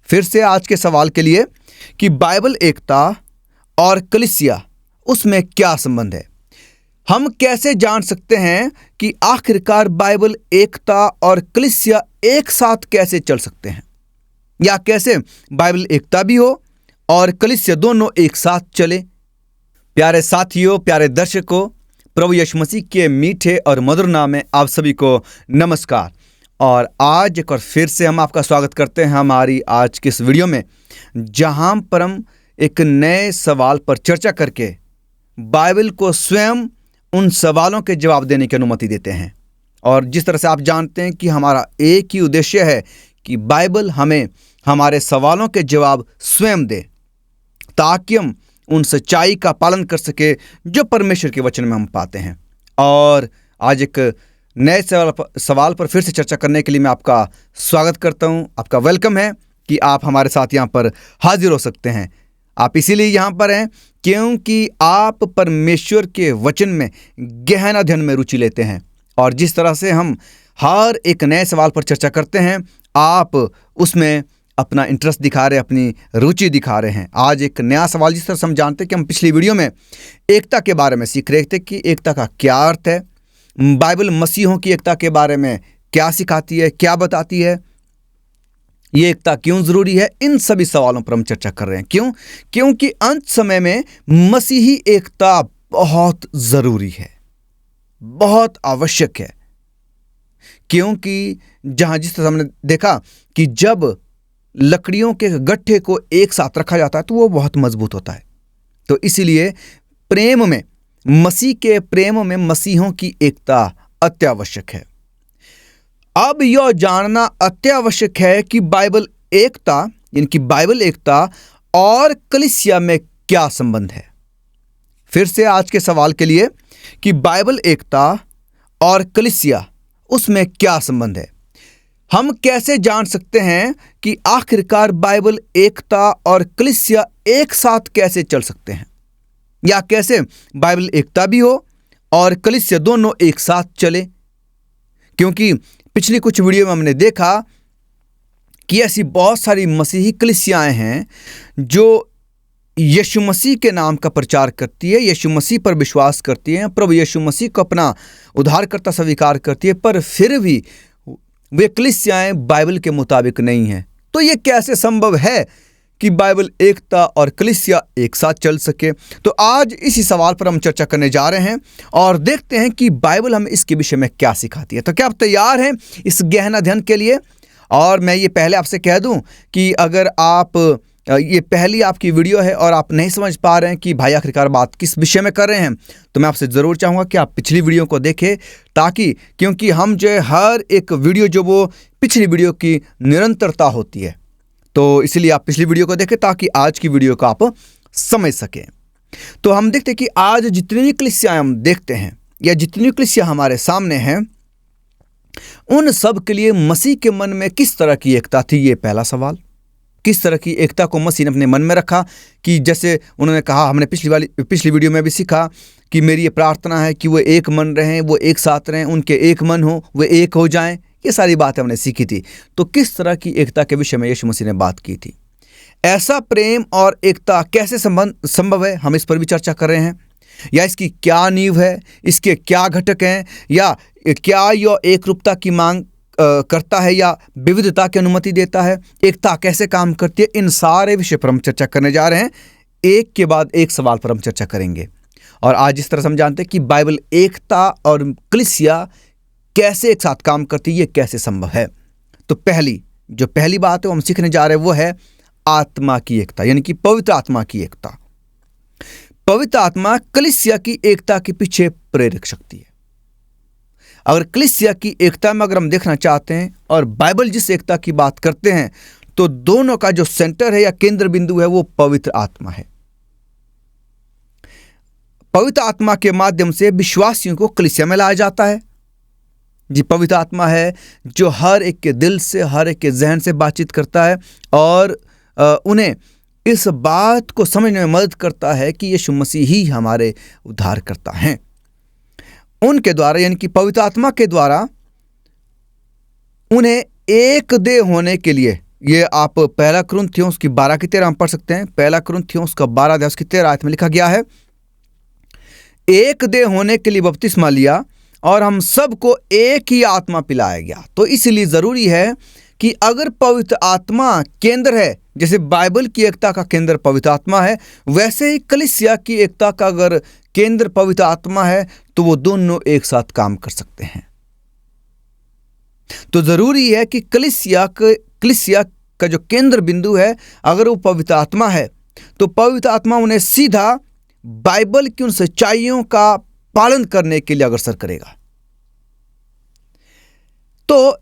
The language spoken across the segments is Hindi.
फिर से आज के सवाल के लिए कि बाइबल एकता और कलीसिया उसमें क्या संबंध है। हम कैसे जान सकते हैं कि आखिरकार बाइबल एकता और कलीसिया एक साथ कैसे चल सकते हैं, या कैसे बाइबल एकता भी हो और कलीसिया दोनों एक साथ चले। प्यारे साथियों, प्यारे दर्शकों, प्रभु यीशु मसीह के मीठे और मधुर नाम में आप सभी को नमस्कार। और आज एक बार फिर से हम आपका स्वागत करते हैं हमारी आज की इस वीडियो में, जहां पर हम एक नए सवाल पर चर्चा करके बाइबल को स्वयं उन सवालों के जवाब देने की अनुमति देते हैं। और जिस तरह से आप जानते हैं कि हमारा एक ही उद्देश्य है कि बाइबल हमें हमारे सवालों के जवाब स्वयं दे, ताकि हम उन सच्चाई का पालन कर सके जो परमेश्वर के वचन में हम पाते हैं। और आज एक नए सवाल पर फिर से चर्चा करने के लिए मैं आपका स्वागत करता हूं। आपका वेलकम है कि आप हमारे साथ यहां पर हाजिर हो सकते हैं। आप इसीलिए यहां पर हैं क्योंकि आप परमेश्वर के वचन में गहन अध्ययन में रुचि लेते हैं। और जिस तरह से हम हर एक नए सवाल पर चर्चा करते हैं, आप उसमें अपना इंटरेस्ट दिखा रहे हैं, अपनी रुचि दिखा रहे हैं। आज एक नया सवाल, जिस तरह से हम जानते हैं कि हम पिछली वीडियो में एकता के बारे में सीख रहे थे कि एकता का क्या अर्थ है, बाइबल मसीहों की एकता के बारे में क्या सिखाती है, क्या बताती है, ये एकता क्यों जरूरी है। इन सभी सवालों पर हम चर्चा कर रहे हैं। क्यों? क्योंकि अंत समय में मसीही एकता बहुत जरूरी है, बहुत आवश्यक है। क्योंकि जिस तरह हमने देखा कि जब लकड़ियों के गट्ठे को एक साथ रखा जाता है तो वो बहुत मजबूत होता है। तो इसीलिए प्रेम में, मसीह के प्रेम में मसीहों की एकता अत्यावश्यक है। अब यह जानना अत्यावश्यक है कि बाइबल एकता, यानी कि बाइबल एकता और कलीसिया में क्या संबंध है। फिर से आज के सवाल के लिए कि बाइबल एकता और कलीसिया उसमें क्या संबंध है। हम कैसे जान सकते हैं कि आखिरकार बाइबल एकता और कलीसिया एक साथ कैसे चल सकते हैं, या कैसे बाइबल एकता भी हो और कलीसिया दोनों एक साथ चले। क्योंकि पिछली कुछ वीडियो में हमने देखा कि ऐसी बहुत सारी मसीही कलीसियाएं हैं जो यीशु मसीह के नाम का प्रचार करती है, यीशु मसीह पर विश्वास करती है, प्रभु यीशु मसीह को अपना उद्धारकर्ता स्वीकार करती है, पर फिर भी वे कलीसियाएं बाइबल के मुताबिक नहीं हैं। तो ये कैसे संभव है कि बाइबल एकता और कलीसिया एक साथ चल सके। तो आज इसी सवाल पर हम चर्चा करने जा रहे हैं और देखते हैं कि बाइबल हमें इसके विषय में क्या सिखाती है। तो क्या आप तैयार हैं इस गहन अध्ययन के लिए? और मैं ये पहले आपसे कह दूं कि अगर आप ये पहली आपकी वीडियो है और आप नहीं समझ पा रहे हैं कि भाई आखिरकार बात किस विषय में कर रहे हैं, तो मैं आपसे ज़रूर चाहूँगा कि आप पिछली वीडियो को देखें, ताकि क्योंकि हम जो है हर एक वीडियो जो वो पिछली वीडियो की निरंतरता होती है, तो इसलिए आप पिछली वीडियो को देखें ताकि आज की वीडियो को आप समझ सकें। तो हम देखते हैं कि आज जितनी भी कलीसियाँ हम देखते हैं या जितनी कलीसियाँ हमारे सामने हैं, उन सब के लिए मसीह के मन में किस तरह की एकता थी, ये पहला सवाल। किस तरह की एकता को मसीह ने अपने मन में रखा कि जैसे उन्होंने कहा, हमने पिछली वीडियो में भी सीखा कि मेरी ये प्रार्थना है कि वो एक मन रहें, वो एक साथ रहें, उनके एक मन हो, वो एक हो जाएं। ये सारी बातें हमने सीखी थी। तो किस तरह की एकता के विषय में यीशु मसीह ने बात की थी। ऐसा प्रेम और एकता कैसे संभव है, हम इस पर भी चर्चा कर रहे हैं। या इसकी क्या नींव है, इसके क्या घटक हैं, या क्या यह एकरूपता की मांग करता है या विविधता की अनुमति देता है, एकता कैसे काम करती है, इन सारे विषय पर हम चर्चा करने जा रहे हैं। एक के बाद एक सवाल पर हम चर्चा करेंगे। और आज इस तरह हम जानते हैं कि बाइबल एकता और कलीसिया कैसे एक साथ काम करती है, ये कैसे संभव है। तो पहली बात है वो हम सीखने जा रहे हैं, वो है आत्मा की एकता, यानी कि पवित्र आत्मा की एकता। पवित्र आत्मा कलीसिया की एकता के पीछे प्रेरक शक्ति है। अगर कलीसिया की एकता में अगर हम देखना चाहते हैं और बाइबल जिस एकता की बात करते हैं, तो दोनों का जो सेंटर है या केंद्र बिंदु है वो पवित्र आत्मा है। पवित्र आत्मा के माध्यम से विश्वासियों को कलीसिया में लाया जाता है। जी, पवित्र आत्मा है जो हर एक के दिल से, हर एक के जहन से बातचीत करता है और उन्हें इस बात को समझने में मदद करता है कि यीशु मसीह ही हमारे उद्धारकर्ता हैं। उनके द्वारा, यानी कि पवित्र आत्मा के द्वारा, उन्हें एक देह होने के लिए ये आप पहला कुरिन्थियों की 12 की 13 हम पढ़ सकते हैं। पहला कुरिन्थियों का 12 अध्याय की 13 आयत में लिखा गया है, एक देह होने के लिए बपतिस्मा लिया और हम सबको एक ही आत्मा पिलाया गया। तो इसलिए ज़रूरी है कि अगर पवित्र आत्मा केंद्र है, जैसे बाइबल की एकता का केंद्र पवित्र आत्मा है, वैसे ही कलीसिया की एकता का अगर केंद्र पवित्र आत्मा है तो वो दोनों एक साथ काम कर सकते हैं। तो ज़रूरी है कि कलीसिया का जो केंद्र बिंदु है, अगर वो पवित्र आत्मा है तो पवित्र आत्मा उन्हें सीधा बाइबल की उन सच्चाइयों का पालन करने के लिए अग्रसर करेगा। तो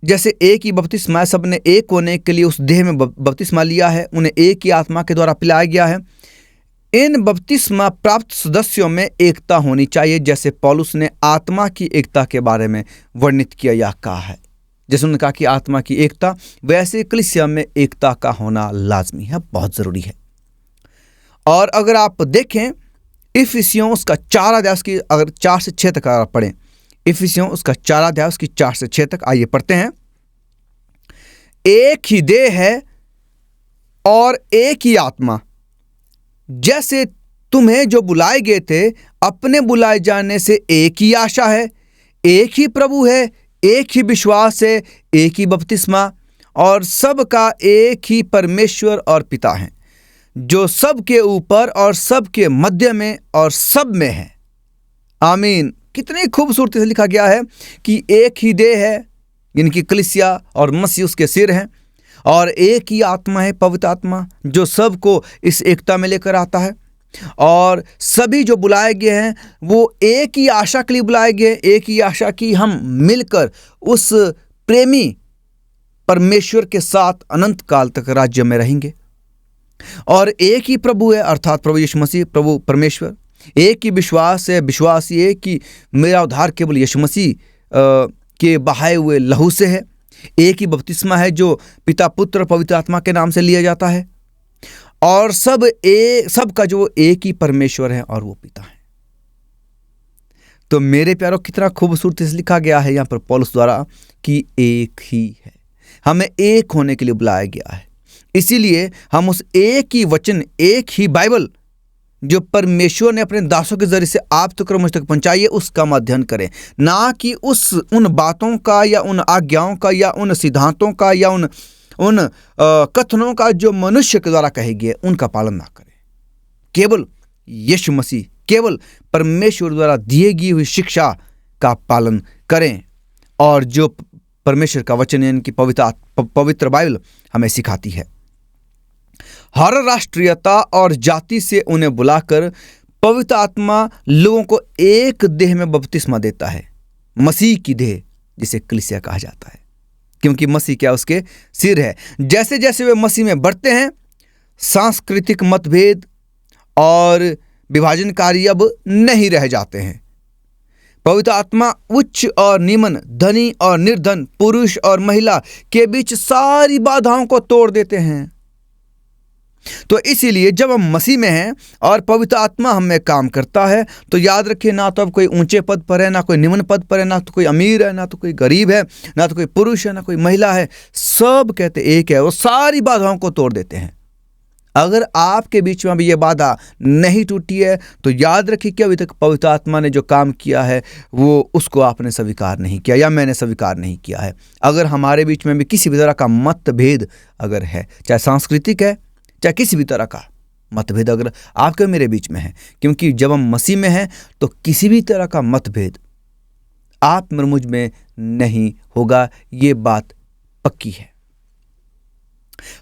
जैसे एक ही बपतिस्मा, सबने एक होने के लिए उस देह में बपतिस्मा लिया है, उन्हें एक ही आत्मा के द्वारा पिलाया गया है। इन बपतिस्मा प्राप्त सदस्यों में एकता होनी चाहिए, जैसे पौलुस ने आत्मा की एकता के बारे में वर्णित किया या कहा है। जैसे उन्होंने कहा कि आत्मा की एकता, वैसे कलीसिया में एकता का होना लाजमी है, बहुत ज़रूरी है। और अगर आप देखें इफिसियों उसका 4 अध्याय की अगर 4 से 6 तक अगर पढ़ें, इफिसियों उसका 4 अध्याय उसकी 4 से 6 तक, आइए पढ़ते हैं। एक ही देह है और एक ही आत्मा, जैसे तुम्हें जो बुलाए गए थे अपने बुलाए जाने से एक ही आशा है, एक ही प्रभु है, एक ही विश्वास है, एक ही बपतिस्मा, और सबका एक ही परमेश्वर और पिता है, जो सबके ऊपर और सबके मध्य में और सब में है। आमीन। कितनी खूबसूरती से लिखा गया है कि एक ही देह है, जिनकी कलीसिया और मसीह उसके सिर हैं, और एक ही आत्मा है, पवित्र आत्मा, जो सबको इस एकता में लेकर आता है। और सभी जो बुलाए गए हैं वो एक ही आशा के लिए बुलाए गए, एक ही आशा की हम मिलकर उस प्रेमी परमेश्वर के साथ अनंत काल तक राज्य में रहेंगे। और एक ही प्रभु है, अर्थात प्रभु यीशु मसीह, प्रभु परमेश्वर। एक ही विश्वास है, विश्वास ये कि मेरा उद्धार केवल यीशु मसीह के बहाए हुए लहू से है। एक ही बपतिस्मा है जो पिता, पुत्र, पवित्र आत्मा के नाम से लिया जाता है। और सबका जो एक ही परमेश्वर है और वो पिता है। तो मेरे प्यारों, कितना खूबसूरती से लिखा गया है यहाँ पर पौलुस द्वारा कि एक ही है, हमें एक होने के लिए बुलाया गया है। इसीलिए हम उस एक ही वचन, एक ही बाइबल जो परमेश्वर ने अपने दासों के जरिए से आप तक और मुझ तक पहुंचाई है, उसका हम अध्ययन करें, ना कि उन बातों का या उन आज्ञाओं का या उन सिद्धांतों का या उन कथनों का जो मनुष्य के द्वारा कहे गए, उनका पालन ना करें। केवल यीशु मसीह, केवल परमेश्वर द्वारा दिए गई हुई शिक्षा का पालन करें, और जो परमेश्वर का वचन यानी कि पवित्र बाइबल हमें सिखाती है। हर राष्ट्रीयता और जाति से उन्हें बुलाकर पवित्र आत्मा लोगों को एक देह में बपतिस्मा देता है, मसीह की देह जिसे कलीसिया कहा जाता है, क्योंकि मसीह क्या उसके सिर है। जैसे जैसे वे मसीह में बढ़ते हैं, सांस्कृतिक मतभेद और विभाजनकारी अब नहीं रह जाते हैं। पवित्र आत्मा उच्च और निम्न, धनी और निर्धन, पुरुष और महिला के बीच सारी बाधाओं को तोड़ देते हैं। तो इसीलिए जब हम मसीह में हैं और पवित्र आत्मा हम में काम करता है, तो याद रखिए, ना तो अब कोई ऊंचे पद पर है, ना कोई निम्न पद पर है, ना तो कोई अमीर है, ना तो कोई गरीब है, ना तो कोई पुरुष है, ना कोई महिला है, सब कहते एक है। वो सारी बाधाओं को तोड़ देते हैं। अगर आपके बीच में अभी ये बाधा नहीं टूटी है तो याद रखिए कि अभी तक पवित्र आत्मा ने जो काम किया है वो उसको आपने स्वीकार नहीं किया या मैंने स्वीकार नहीं किया है। अगर हमारे बीच में भी किसी भी तरह का मतभेद अगर है, चाहे सांस्कृतिक है, चाहे किसी भी तरह का मतभेद अगर आपके मेरे बीच में है, क्योंकि जब हम मसीह में हैं तो किसी भी तरह का मतभेद आप में मुझ में नहीं होगा, ये बात पक्की है।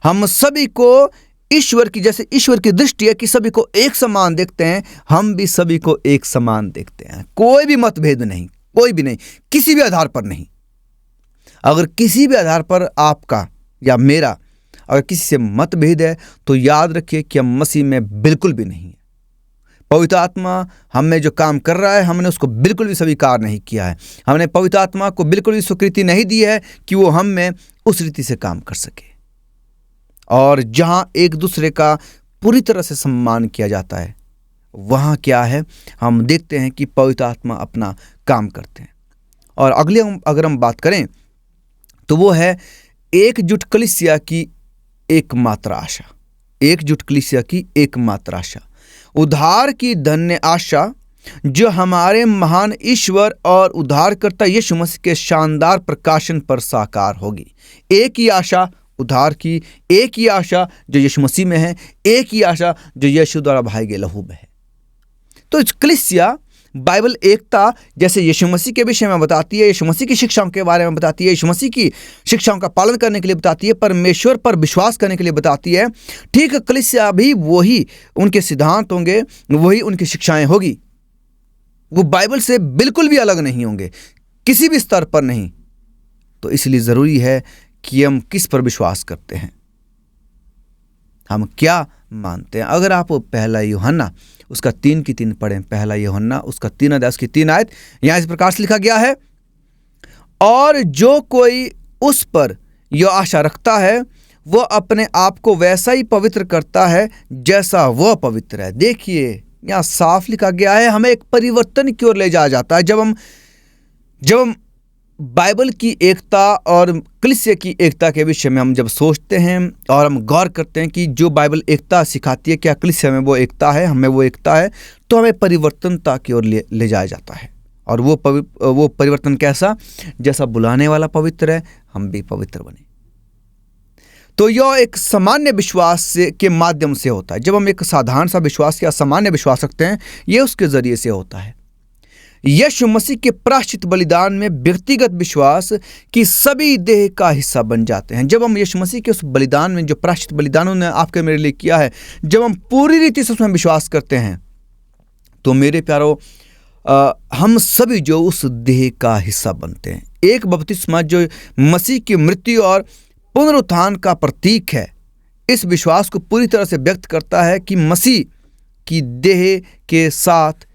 हम सभी को ईश्वर की, जैसे ईश्वर की दृष्टि है कि सभी को एक समान देखते हैं, हम भी सभी को एक समान देखते हैं। कोई भी मतभेद नहीं, कोई भी नहीं, किसी भी आधार पर नहीं। अगर किसी भी आधार पर आपका या मेरा अगर किसी से मतभेद है तो याद रखिए कि हम मसीह में बिल्कुल भी नहीं है। पवित्र आत्मा हम में जो काम कर रहा है, हमने उसको बिल्कुल भी स्वीकार नहीं किया है। हमने पवित्र आत्मा को बिल्कुल भी स्वीकृति नहीं दी है कि वो हम में उस रीति से काम कर सके। और जहाँ एक दूसरे का पूरी तरह से सम्मान किया जाता है, वहाँ क्या है, हम देखते हैं कि पवित्र आत्मा अपना काम करते हैं। और अगले अगर हम बात करें तो वो है एकजुट कलीसिया की एकमात्र आशा, एकजुट कलीसिया की एकमात्र आशा, उद्धार की धन्य आशा जो हमारे महान ईश्वर और उद्धारकर्ता यीशु मसीह के शानदार प्रकाशन पर साकार होगी। एक ही आशा उद्धार की, एक ही आशा जो यीशु मसीह में है, एक ही आशा जो यीशु द्वारा बहाए गए लहू में है। तो कलीसिया बाइबल एकता जैसे यीशु मसीह के विषय में बताती है, यीशु मसीह की शिक्षाओं के बारे में बताती है, यीशु मसीह की शिक्षाओं का पालन करने के लिए बताती है, परमेश्वर पर विश्वास करने के लिए बताती है। ठीक कलीसिया भी वही उनके सिद्धांत होंगे, वही उनकी शिक्षाएं होगी। वो बाइबल से बिल्कुल भी अलग नहीं होंगे, किसी भी स्तर पर नहीं। तो इसलिए ज़रूरी है कि हम किस पर विश्वास करते हैं, हम क्या मानते हैं। अगर आप पहला यूहन्ना उसका 3 की 3 पढ़ें, पहला यूहन्ना उसका 3 अध्याय उसकी 3 आयत, यहाँ इस प्रकार से लिखा गया है, और जो कोई उस पर यह आशा रखता है वो अपने आप को वैसा ही पवित्र करता है जैसा वह पवित्र है। देखिए यहाँ साफ लिखा गया है, हमें एक परिवर्तन की ओर ले जाया जाता है। जब हम बाइबल की एकता और कलीसिया की एकता के विषय में हम जब सोचते हैं और हम गौर करते हैं कि जो बाइबल एकता सिखाती है, क्या कलीसिया में वो एकता है, हमें वो एकता है, तो हमें परिवर्तनता की ओर ले जाया जाता है। और वो परिवर्तन कैसा? जैसा बुलाने वाला पवित्र है, हम भी पवित्र बने। तो यह एक सामान्य विश्वास के माध्यम से होता है। जब हम एक साधारण सा विश्वास या सामान्य विश्वास रखते हैं, यह उसके जरिए से होता है। यीशु मसीह के प्रायश्चित बलिदान में व्यक्तिगत विश्वास की सभी देह का हिस्सा बन जाते हैं। जब हम यीशु मसीह के उस बलिदान में, जो प्रायश्चित बलिदान उन्होंने आपके मेरे लिए किया है, जब हम पूरी रीति से उसमें विश्वास करते हैं, तो मेरे प्यारों, हम सभी जो उस देह का हिस्सा बनते हैं। एक बपतिस्मा जो मसीह की मृत्यु और पुनरुत्थान का प्रतीक है, इस विश्वास को पूरी तरह से व्यक्त करता है कि मसीह की देह के साथ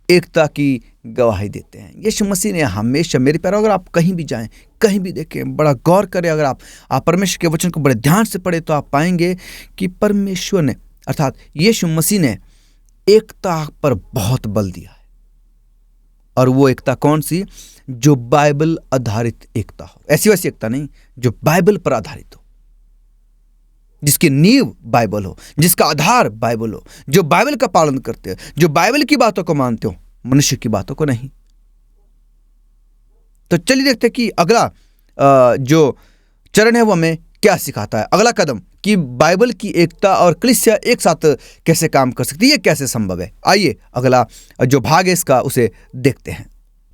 एकता की गवाही देते हैं। यीशु मसीह ने हमेशा, मेरे प्यारों, अगर आप कहीं भी जाएं, कहीं भी देखें, बड़ा गौर करें, अगर आप परमेश्वर के वचन को बड़े ध्यान से पढ़ें, तो आप पाएंगे कि परमेश्वर ने, अर्थात यीशु मसीह ने एकता पर बहुत बल दिया है। और वो एकता कौन सी? जो बाइबल आधारित एकता हो, ऐसी वैसी एकता नहीं, जो बाइबल पर आधारित हो, जिसकी नींव बाइबल हो, जिसका आधार बाइबल हो, जो बाइबल का पालन करते हो, जो बाइबल की बातों को मानते हो, मनुष्य की बातों को नहीं। तो चलिए देखते हैं कि अगला जो चरण है वो हमें क्या सिखाता है। अगला कदम कि बाइबल की एकता और कलीसिया एक साथ कैसे काम कर सकती है, कैसे संभव है। आइए अगला जो भाग है इसका उसे देखते हैं।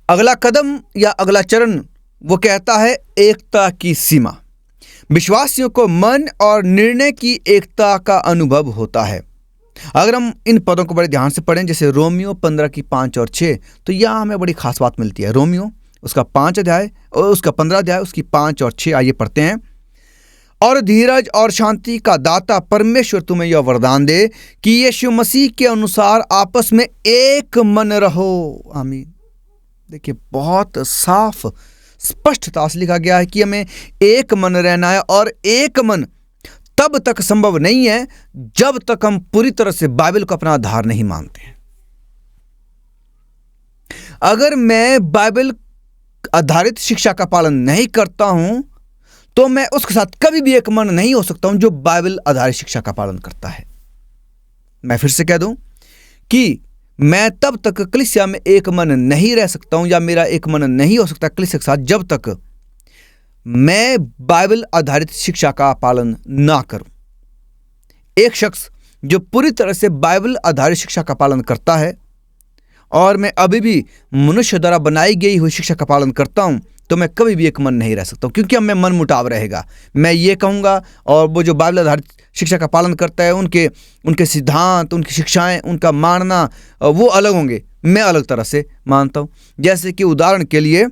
अगला कदम या अगला चरण वो कहता है एकता की सीमा। विश्वासियों को मन और निर्णय की एकता का अनुभव होता है। अगर हम इन पदों को बड़े ध्यान से पढ़ें, जैसे रोमियो 15 की 5 और 6, तो यहाँ हमें बड़ी खास बात मिलती है। रोमियो उसका 5 अध्याय और उसका 15 अध्याय उसकी 5 और 6, आइए पढ़ते हैं। और धीरज और शांति का दाता परमेश्वर तुम्हें यह वरदान दे कि यीशु मसीह के अनुसार आपस में एक मन रहो। आमीन। देखिए बहुत साफ स्पष्टता से लिखा गया है कि हमें एक मन रहना है, और एक मन तब तक संभव नहीं है जब तक हम पूरी तरह से बाइबल को अपना आधार नहीं मानते हैं। अगर मैं बाइबल आधारित शिक्षा का पालन नहीं करता हूं, तो मैं उसके साथ कभी भी एक मन नहीं हो सकता हूं जो बाइबल आधारित शिक्षा का पालन करता है। मैं फिर से कह दूं कि मैं तब तक कलीसिया में एक मन नहीं रह सकता हूं, या मेरा एक मन नहीं हो सकता कलीसिया के साथ, जब तक मैं बाइबल आधारित शिक्षा का पालन ना करूं। एक शख्स जो पूरी तरह से बाइबल आधारित शिक्षा का पालन करता है, और मैं अभी भी मनुष्य द्वारा बनाई गई हुई शिक्षा का पालन करता हूं, तो मैं कभी भी एक मन नहीं रह सकता हूं, क्योंकि अब मैं मन मुटाव रहेगा। मैं ये कहूँगा, और वो जो बाइबल आधारित शिक्षा का पालन करता है, उनके सिद्धांत, उनकी शिक्षाएं, उनका मानना वो अलग होंगे, मैं अलग तरह से मानता हूँ। जैसे कि उदाहरण के लिए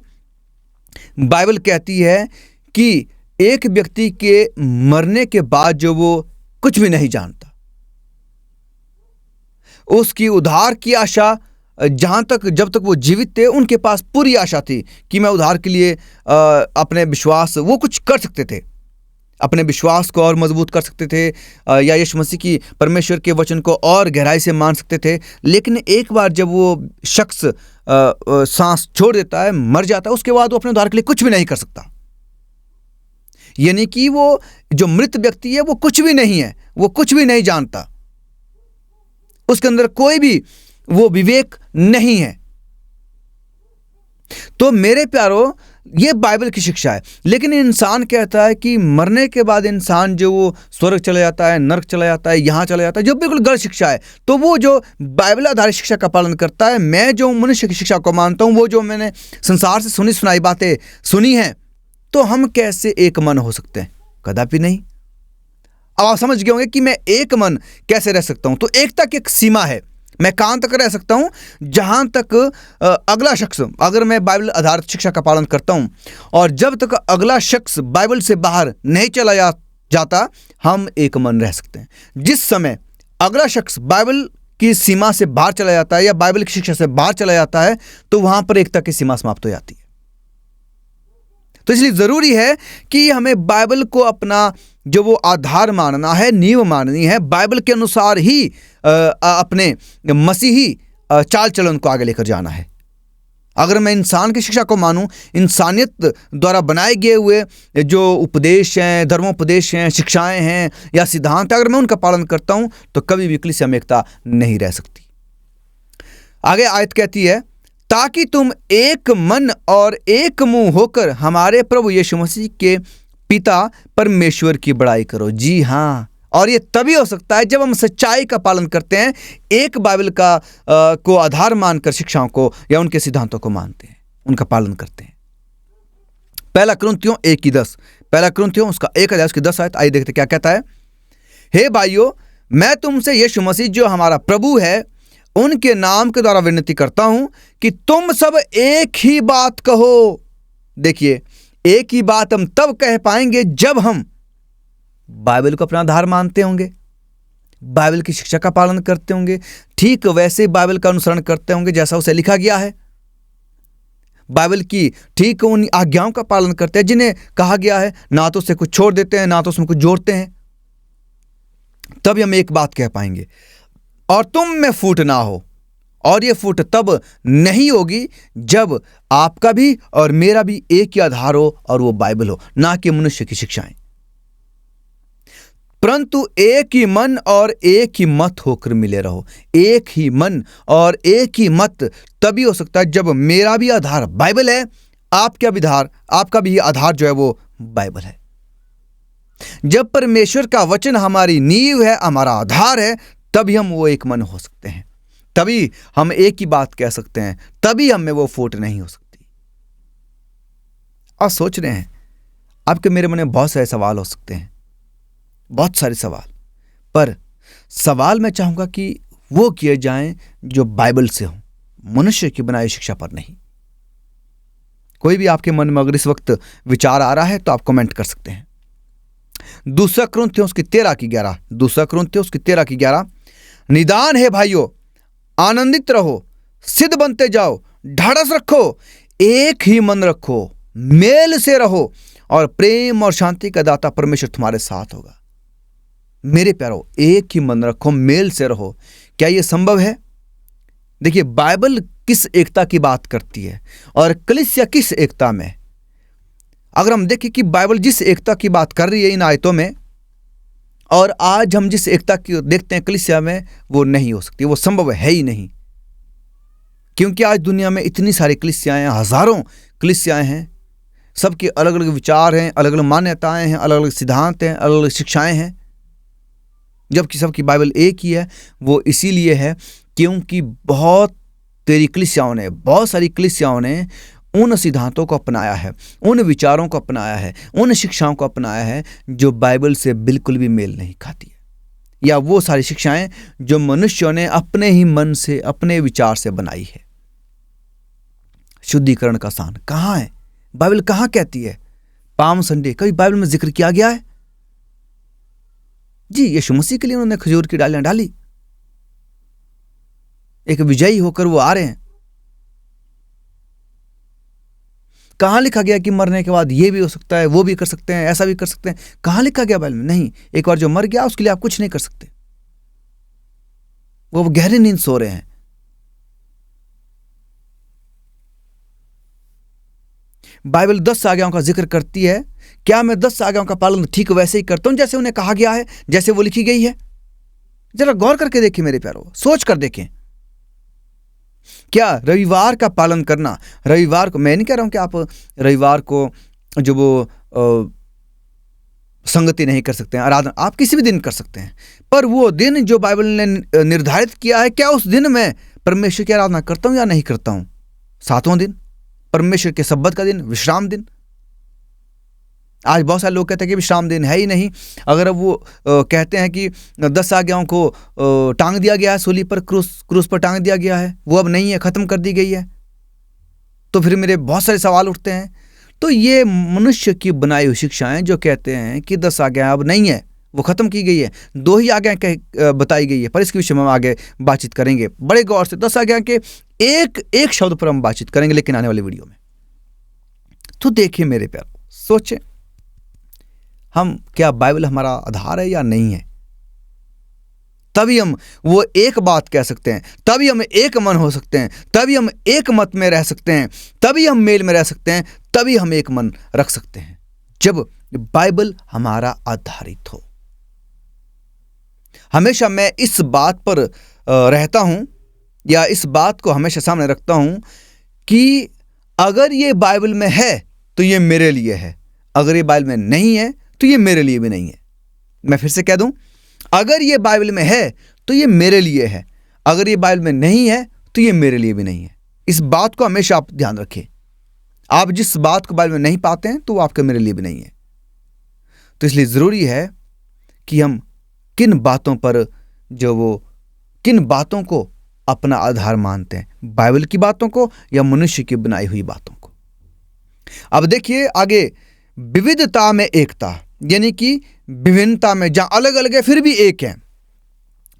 बाइबल कहती है कि एक व्यक्ति के मरने के बाद जो वो कुछ भी नहीं जानता, उसकी उद्धार की आशा, जब तक वो जीवित थे उनके पास पूरी आशा थी कि मैं उद्धार के लिए अपने विश्वास, वो कुछ कर सकते थे, अपने विश्वास को और मजबूत कर सकते थे, या यीशु मसीह की परमेश्वर के वचन को और गहराई से मान सकते थे। लेकिन एक बार जब वो शख्स सांस छोड़ देता है, मर जाता है, उसके बाद वो अपने उद्धार के लिए कुछ भी नहीं कर सकता। यानी कि वो जो मृत व्यक्ति है वो कुछ भी नहीं है, वो कुछ भी नहीं जानता, उसके अंदर कोई भी वो विवेक नहीं है। तो मेरे प्यारो, ये बाइबल की शिक्षा है। लेकिन इंसान कहता है कि मरने के बाद इंसान जो वो स्वर्ग चला जाता है, नरक चला जाता है, यहाँ चला जाता है, जो बिल्कुल गलत शिक्षा है। तो वो जो बाइबल आधारित शिक्षा का पालन करता है, मैं जो मनुष्य की शिक्षा को मानता हूँ, वो जो मैंने संसार से सुनी सुनाई बातें सुनी हैं, तो हम कैसे एक मन हो सकते हैं? कदापि नहीं। अब आप समझ गए होंगे कि मैं एक मन कैसे रह सकता हूँ। तो एकता की एक सीमा है। मैं कहाँ तक रह सकता हूँ? जहाँ तक अगला शख्स, अगर मैं बाइबल आधारित शिक्षा का पालन करता हूँ और जब तक अगला शख्स बाइबल से बाहर नहीं चला जाता, हम एक मन रह सकते हैं। जिस समय अगला शख्स बाइबल की सीमा से बाहर चला जाता है या बाइबल की शिक्षा से बाहर चला जाता है, तो वहाँ पर एकता की सीमा समाप्त हो जाती है। तो इसलिए ज़रूरी है कि हमें बाइबल को अपना जो वो आधार मानना है, नींव माननी है। बाइबल के अनुसार ही अपने मसीही चाल चलन को आगे लेकर जाना है। अगर मैं इंसान की शिक्षा को मानूं, इंसानियत द्वारा बनाए गए हुए जो उपदेश हैं, धर्मोपदेश हैं, शिक्षाएं हैं या सिद्धांत, अगर मैं उनका पालन करता हूं, तो कभी भी कलीसिया में एकता नहीं रह सकती। आगे आयत कहती है, ताकि तुम एक मन और एक मुंह होकर हमारे प्रभु यीशु मसीह के पिता परमेश्वर की बड़ाई करो। जी हाँ, और ये तभी हो सकता है जब हम सच्चाई का पालन करते हैं, एक बाइबल का को आधार मानकर शिक्षाओं को या उनके सिद्धांतों को मानते हैं, उनका पालन करते हैं। पहला कुरिन्थियों 1:10, पहला कुरिन्थियों उसका 1 अध्याय उसकी 10 आयत, आइए देखते क्या कहता है। हे भाइयों, मैं तुमसे यीशु मसीह जो हमारा प्रभु है उनके नाम के द्वारा विनती करता हूं कि तुम सब एक ही बात कहो। देखिए, एक ही बात हम तब कह पाएंगे जब हम बाइबल को अपना आधार मानते होंगे, बाइबल की शिक्षा का पालन करते होंगे, ठीक वैसे बाइबल का अनुसरण करते होंगे जैसा उसे लिखा गया है, बाइबल की ठीक उन आज्ञाओं का पालन करते हैं जिन्हें कहा गया है, ना तो उसे कुछ छोड़ देते हैं, ना तो उसमें कुछ जोड़ते हैं। तभी हम एक बात कह पाएंगे। और तुम में फूट ना हो, और ये फूट तब नहीं होगी जब आपका भी और मेरा भी एक ही आधार हो, और वो बाइबल हो, ना कि मनुष्य की शिक्षाएं। परंतु एक ही मन और एक ही मत होकर मिले रहो। एक ही मन और एक ही मत तभी हो सकता है जब मेरा भी आधार बाइबल है, आपका भी आधार जो है वो बाइबल है। जब परमेश्वर का वचन हमारी नींव है, हमारा आधार है, तभी हम वो एक मन हो सकते हैं, तभी हम एक ही बात कह सकते हैं, तभी हमें वो फूट नहीं हो सकती। आप सोच रहे हैं, आपके मेरे मन में बहुत सारे सवाल हो सकते हैं, बहुत सारे सवाल, पर सवाल मैं चाहूंगा कि वो किए जाएं जो बाइबल से हो, मनुष्य की बनाई शिक्षा पर नहीं। कोई भी आपके मन में अगर इस वक्त विचार आ रहा है तो आप कमेंट कर सकते हैं। 2 कुरिन्थियों उसकी 13:11, 2 कुरिन्थियों उसकी 13:11, निदान है भाइयों, आनंदित रहो, सिद्ध बनते जाओ, ढाढ़स रखो, एक ही मन रखो, मेल से रहो, और प्रेम और शांति का दाता परमेश्वर तुम्हारे साथ होगा। मेरे प्यारो, एक ही मन रखो, मेल से रहो। क्या यह संभव है? देखिए, बाइबल किस एकता की बात करती है और कलीसिया किस एकता में। अगर हम देखें कि बाइबल जिस एकता की बात कर रही है इन आयतों में, और आज हम जिस एकता की देखते हैं कलीसिया में, वो नहीं हो सकती, वो संभव है ही नहीं। क्योंकि आज दुनिया में इतनी सारी कलीसियाएं हैं, हजारों कलीसियाएं हैं, सबके अलग अलग विचार हैं, अलग अलग मान्यताएं हैं, अलग अलग सिद्धांत हैं, अलग अलग शिक्षाएं हैं, जबकि सबकी बाइबल एक ही है। वो इसीलिए है क्योंकि बहुत सारी कलीसियाओं ने उन सिद्धांतों को अपनाया है, उन विचारों को अपनाया है, उन शिक्षाओं को अपनाया है जो बाइबल से बिल्कुल भी मेल नहीं खाती है, या वो सारी शिक्षाएं जो मनुष्यों ने अपने ही मन से, अपने विचार से बनाई है। शुद्धिकरण का स्थान कहाँ है? बाइबल कहाँ कहती है? पाम संडे कभी बाइबल में जिक्र किया गया है? जी, यीशु मसीह के लिए उन्होंने खजूर की डालियां डाली, एक विजयी होकर वो आ रहे हैं। कहाँ लिखा गया कि मरने के बाद ये भी हो सकता है, वो भी कर सकते हैं, ऐसा भी कर सकते हैं? कहाँ लिखा गया बाइबल में? नहीं। एक बार जो मर गया उसके लिए आप कुछ नहीं कर सकते, वो गहरी नींद सो रहे हैं। बाइबल 10 आज्ञाओं का जिक्र करती है क्या मैं 10 आज्ञाओं का पालन ठीक वैसे ही करता हूं जैसे उन्हें कहा गया है, जैसे वो लिखी गई है? जरा गौर करके देखिए मेरे प्यारो, सोच कर देखें। क्या रविवार का पालन करना, रविवार को, मैं नहीं कह रहा हूं कि आप रविवार को जो वो संगति नहीं कर सकते हैं, आराधना आप किसी भी दिन कर सकते हैं, पर वो दिन जो बाइबल ने निर्धारित किया है, क्या उस दिन मैं परमेश्वर की आराधना करता हूं या नहीं करता हूं? 7वां दिन, परमेश्वर के सब्बत का दिन, विश्राम दिन। आज बहुत सारे लोग कहते हैं कि विश्राम दिन है ही नहीं। अगर अब वो कहते हैं कि 10 आज्ञाओं को टांग दिया गया है सूली पर, क्रूस पर टांग दिया गया है, वो अब नहीं है, खत्म कर दी गई है, तो फिर मेरे बहुत सारे सवाल उठते हैं। तो ये मनुष्य की बनाई हुई शिक्षाएं जो कहते हैं कि 10 आज्ञाएं अब नहीं है, वो खत्म की गई है, 2 ही आज्ञाएं बताई गई है, पर इसके विषय में हम आगे बातचीत करेंगे बड़े गौर से। 10 आज्ञा के एक शब्द पर हम बातचीत करेंगे, लेकिन आने वाली वीडियो में। तो देखिए मेरे प्यार, सोचें हम, क्या बाइबल हमारा आधार है या नहीं है? तभी हम वो एक बात कह सकते हैं, तभी हम एक मन हो सकते हैं, तभी हम एक मत में रह सकते हैं, तभी हम मेल में रह सकते हैं, तभी हम एक मन रख सकते हैं, जब बाइबल हमारा आधारित हो। हमेशा मैं इस बात पर रहता हूं, या इस बात को हमेशा सामने रखता हूं कि अगर ये बाइबल में है तो ये मेरे लिए है, अगर ये बाइबल में नहीं है तो ये मेरे लिए भी नहीं है। मैं फिर से कह दूं, अगर ये बाइबल में है तो ये मेरे लिए है, अगर ये बाइबल में नहीं है तो ये मेरे लिए भी नहीं है। इस बात को हमेशा आप ध्यान रखें। आप जिस बात को बाइबल में नहीं पाते हैं तो वो आपके मेरे लिए भी नहीं है। तो इसलिए ज़रूरी है कि हम किन बातों पर किन बातों को अपना आधार मानते हैं, बाइबल की बातों को या मनुष्य की बनाई हुई बातों को। अब देखिए आगे, विविधता में एकता, यानी कि विभिन्नता में जहां अलग अलग है फिर भी एक है।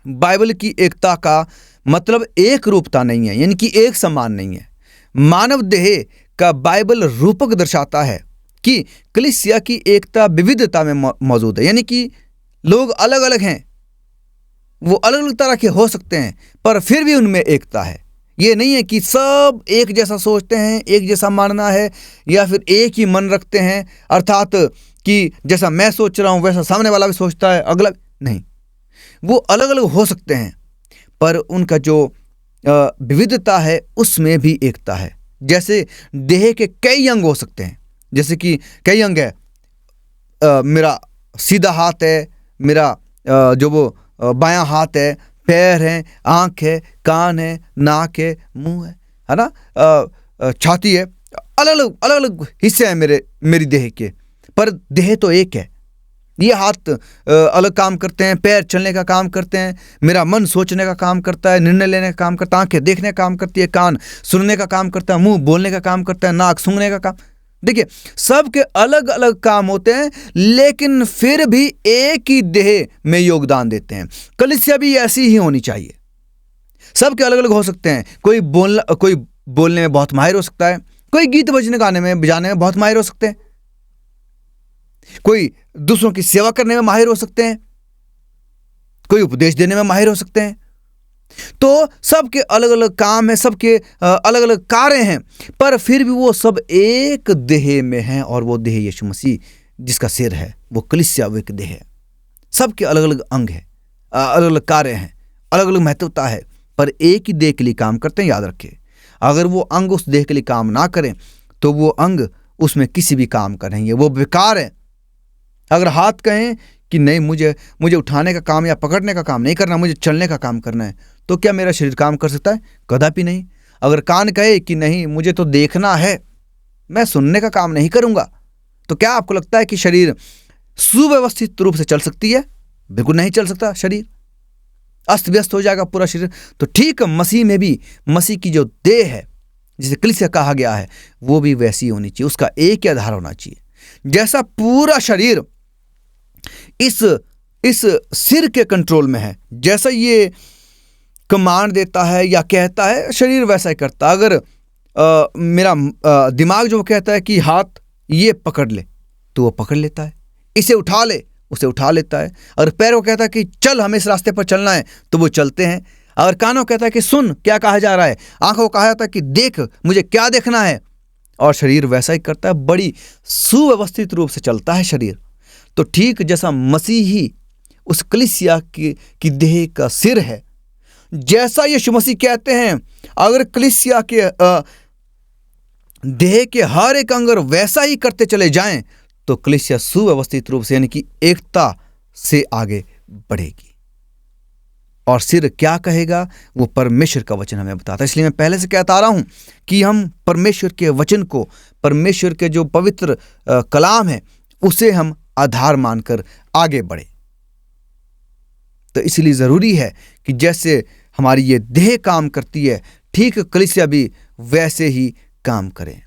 बाइबल की एकता का मतलब एक रूपता नहीं है, यानी कि एक समान नहीं है। मानव देह का बाइबल रूपक दर्शाता है कि कलीसिया की एकता विविधता में मौजूद है, यानी कि लोग अलग अलग हैं, वो अलग अलग तरह के हो सकते हैं, पर फिर भी उनमें एकता है। ये नहीं है कि सब एक जैसा सोचते हैं, एक जैसा मानना है, या फिर एक ही मन रखते हैं, अर्थात कि जैसा मैं सोच रहा हूं वैसा सामने वाला भी सोचता है, अगला नहीं। वो अलग अलग हो सकते हैं, पर उनका जो विविधता है उसमें भी एकता है। जैसे देह के कई अंग हो सकते हैं, जैसे कि कई अंग है, मेरा सीधा हाथ है, मेरा जो वो बायां हाथ है, पैर है, आंख है, कान है, नाक है, मुंह है ना, छाती है, अलग अलग हिस्से हैं मेरी देह के, पर देह तो एक है। ये हाथ अलग काम करते हैं, पैर चलने का काम करते हैं, मेरा मन सोचने का काम करता है, निर्णय लेने का काम करता है, आंखें देखने का काम करती है, कान सुनने का काम करता है, मुंह बोलने का काम करता है, नाक सूंघने का काम। देखिए सबके अलग अलग काम होते हैं, लेकिन फिर भी एक ही देह में योगदान देते हैं। कलीसिया भी ऐसी ही होनी चाहिए। सबके अलग अलग हो सकते हैं, कोई बोलने में बहुत माहिर हो सकता है, कोई गीत बजाने में बहुत माहिर हो सकते हैं, कोई दूसरों की सेवा करने में माहिर हो सकते हैं, कोई उपदेश देने में माहिर हो सकते हैं। तो सबके अलग अलग काम है, सबके अलग अलग कार्य हैं, पर फिर भी वो सब एक देह में हैं, और वो देह यीशु मसीह जिसका सिर है, वो कलीसिया वो एक देह है। सबके अलग अलग अंग हैं, अलग अलग कार्य हैं, अलग अलग महत्वता है, पर एक ही देह के लिए काम करते हैं। याद रखें, अगर वो अंग उस देह के लिए काम ना करें तो वो अंग उसमें किसी भी काम का नहीं है, वो बेकार है। अगर हाथ कहें कि नहीं, मुझे उठाने का काम या पकड़ने का काम नहीं करना, मुझे चलने का काम करना है, तो क्या मेरा शरीर काम कर सकता है? कदापि नहीं। अगर कान कहे कि नहीं, मुझे तो देखना है, मैं सुनने का काम नहीं करूंगा, तो क्या आपको लगता है कि शरीर सुव्यवस्थित रूप से चल सकती है? बिल्कुल नहीं चल सकता। शरीर अस्त व्यस्त हो जाएगा पूरा शरीर। तो ठीक मसीह में भी, मसीह की जो देह है जिसे कलीसिया कहा गया है, वो भी वैसी होनी चाहिए, उसका एक ही आधार होना चाहिए। जैसा पूरा शरीर इस सिर के कंट्रोल में है, जैसा ये कमांड देता है या कहता है, शरीर वैसा ही करता है। अगर मेरा दिमाग जो कहता है कि हाथ ये पकड़ ले, तो वो पकड़ लेता है, इसे उठा ले, उसे उठा लेता है। अगर पैर को कहता है कि चल, हमें इस रास्ते पर चलना है, तो वो चलते हैं। अगर कानों कहता है कि सुन क्या कहा जा रहा है, आंखों को कहा जाता है कि देख मुझे क्या देखना है, और शरीर वैसा ही करता है, बड़ी सुव्यवस्थित रूप से चलता है शरीर। तो ठीक जैसा मसीह ही उस कलीसिया की देह का सिर है, जैसा यीशु मसीह कहते हैं अगर कलीसिया के देह के हर एक अंग वैसा ही करते चले जाएं तो कलीसिया सुव्यवस्थित रूप से यानी कि एकता से आगे बढ़ेगी। और सिर क्या कहेगा, वो परमेश्वर का वचन हमें बताता है। इसलिए मैं पहले से कहता आ रहा हूं कि हम परमेश्वर के वचन को, परमेश्वर के जो पवित्र कलाम है, उसे हम आधार मानकर आगे बढ़े। तो इसलिए ज़रूरी है कि जैसे हमारी ये देह काम करती है, ठीक कलीसिया भी वैसे ही काम करें।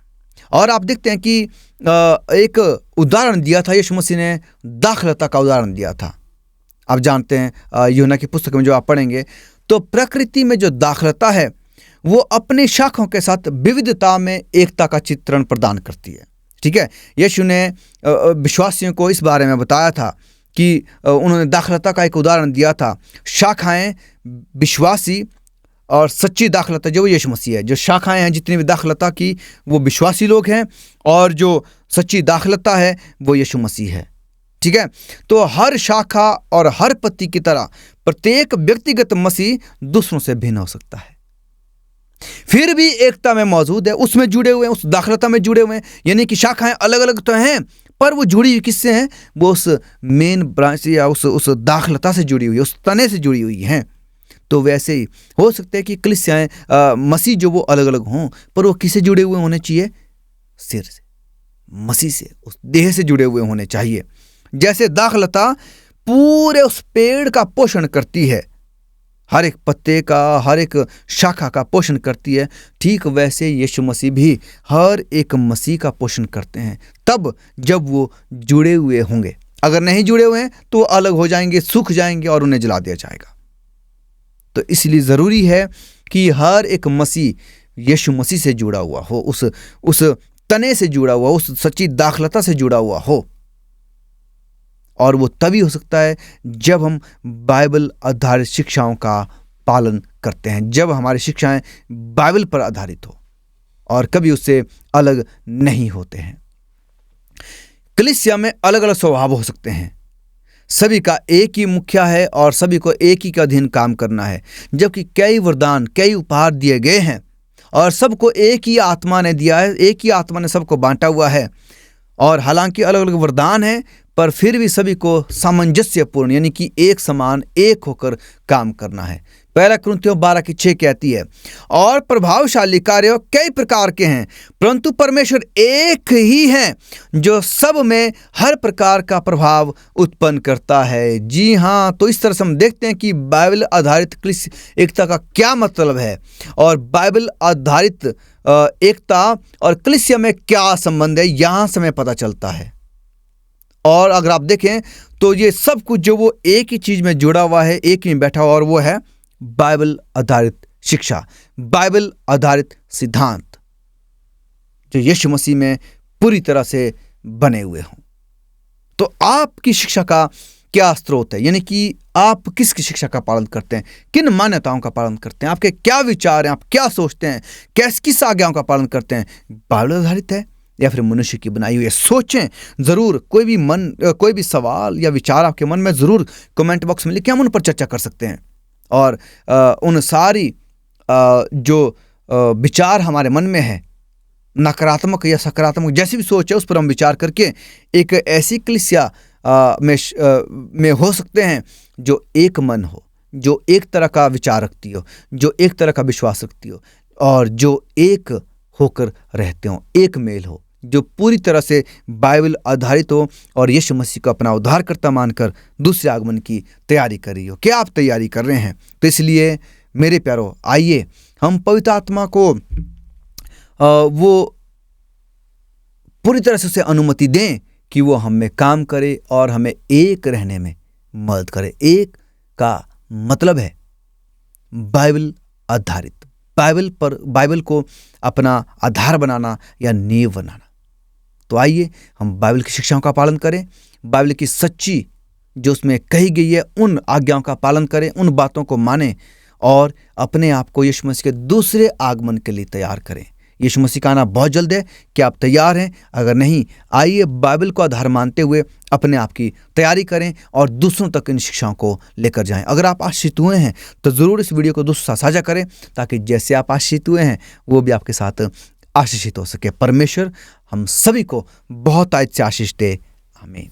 और आप देखते हैं कि एक उदाहरण दिया था यीशु मसीह ने, दाखलता का उदाहरण दिया था। आप जानते हैं यूहन्ना की पुस्तक में जो आप पढ़ेंगे तो प्रकृति में जो दाखलता है वो अपनी शाखाओं के साथ विविधता में एकता का चित्रण प्रदान करती है। ठीक है, यीशु ने विश्वासियों को इस बारे में बताया था कि उन्होंने दाखलता का एक उदाहरण दिया था। शाखाएं विश्वासी और सच्ची दाखलता जो यीशु मसीह है, जो शाखाएं हैं जितनी भी दाखलता की वो विश्वासी लोग हैं, और जो सच्ची दाखलता है वो यीशु मसीह है। ठीक है, तो हर शाखा और हर पत्ती की तरह प्रत्येक व्यक्तिगत मसीह दूसरों से भिन्न हो सकता है, फिर भी एकता में मौजूद है, उसमें जुड़े हुए हैं, उस दाखलता में जुड़े हुए हैं। यानी कि शाखाएं अलग अलग तो हैं पर वो जुड़ी हुई किससे हैं, वो उस मेन ब्रांच या उस दाखलता से जुड़ी हुई, उस तने से जुड़ी हुई हैं। तो वैसे ही हो सकता है कि कलीसियाएं मसीह जो वो अलग अलग हों, पर वो किससे जुड़े हुए होने चाहिए, सिर से, मसीह से, उस देह से जुड़े हुए होने चाहिए। जैसे दाखलता पूरे उस पेड़ का पोषण करती है, हर एक पत्ते का, हर एक शाखा का पोषण करती है, ठीक वैसे यीशु मसीह भी हर एक मसीह का पोषण करते हैं, तब जब वो जुड़े हुए होंगे। अगर नहीं जुड़े हुए हैं तो अलग हो जाएंगे, सूख जाएंगे और उन्हें जला दिया जाएगा। तो इसलिए ज़रूरी है कि हर एक मसीह यीशु मसीह से जुड़ा हुआ हो, उस तने से जुड़ा हुआ, उस सच्ची दाखलता से जुड़ा हुआ हो। और वो तभी हो सकता है जब हम बाइबल आधारित शिक्षाओं का पालन करते हैं, जब हमारी शिक्षाएं बाइबल पर आधारित हो और कभी उससे अलग नहीं होते हैं। कलीसिया में अलग अलग स्वभाव हो सकते हैं, सभी का एक ही मुखिया है और सभी को एक ही के अधीन काम करना है, जबकि कई वरदान, कई उपहार दिए गए हैं और सबको एक ही आत्मा ने दिया है, एक ही आत्मा ने सबको बांटा हुआ है। और हालांकि अलग अलग वरदान हैं पर फिर भी सभी को सामंजस्यपूर्ण यानी कि एक समान, एक होकर काम करना है। पहला कुरिन्थियों 12:6 कहती है, और प्रभावशाली कार्य कई प्रकार के हैं परंतु परमेश्वर एक ही है जो सब में हर प्रकार का प्रभाव उत्पन्न करता है। जी हाँ, तो इस तरह से हम देखते हैं कि बाइबल आधारित एकता का क्या मतलब है और बाइबल आधारित एकता और कलीसिया में क्या संबंध है, यहाँ से हमें पता चलता है। और अगर आप देखें तो ये सब कुछ जो वो एक ही चीज में जुड़ा हुआ है, एक ही में बैठा हुआ, और वो है बाइबल आधारित शिक्षा, बाइबल आधारित सिद्धांत जो यीशु मसीह में पूरी तरह से बने हुए हों। तो आपकी शिक्षा का क्या स्रोत है, यानी कि आप किसकी शिक्षा का पालन करते हैं, किन मान्यताओं का पालन करते हैं, आपके क्या विचार हैं, आप क्या सोचते हैं, किस आज्ञाओं का पालन करते हैं, बाइबल आधारित है या फिर मनुष्य की बनाई हुई है। सोचें ज़रूर, कोई भी सवाल या विचार आपके मन में ज़रूर कमेंट बॉक्स में लिखें, हम उन पर चर्चा कर सकते हैं। और उन सारी जो विचार हमारे मन में है, नकारात्मक या सकारात्मक जैसी भी सोच है, उस पर हम विचार करके एक ऐसी कलीसिया में हो सकते हैं जो एक मन हो, जो एक तरह का विचार रखती हो, जो एक तरह का विश्वास रखती हो और जो एक होकर रहते हो, एक मेल हो, जो पूरी तरह से बाइबल आधारित हो और यीशु मसीह को अपना उद्धारकर्ता मानकर दूसरे आगमन की तैयारी कर रही हो। क्या आप तैयारी कर रहे हैं? तो इसलिए मेरे प्यारों, आइए हम पवित्र आत्मा को वो पूरी तरह से उसे अनुमति दें कि वो हम में काम करे और हमें एक रहने में मदद करे। एक का मतलब है बाइबल आधारित, बाइबल को अपना आधार बनाना या नींव बनाना। तो आइए हम बाइबल की शिक्षाओं का पालन करें, बाइबल की सच्ची जो उसमें कही गई है उन आज्ञाओं का पालन करें, उन बातों को मानें और अपने आप को यीशु मसीह के दूसरे आगमन के लिए तैयार करें। यीशु मसीह का आना बहुत जल्द है। क्या आप तैयार हैं? अगर नहीं, आइए बाइबल को आधार मानते हुए अपने आप की तैयारी करें और दूसरों तक इन शिक्षाओं को लेकर जाएं। अगर आप आशीषित हुए हैं तो ज़रूर इस वीडियो को दूसरों से साझा करें, ताकि जैसे आप आशीषित हुए हैं वो भी आपके साथ आशीषित हो सके। परमेश्वर हम सभी को बहुत आज से आशीष दे। आमीन।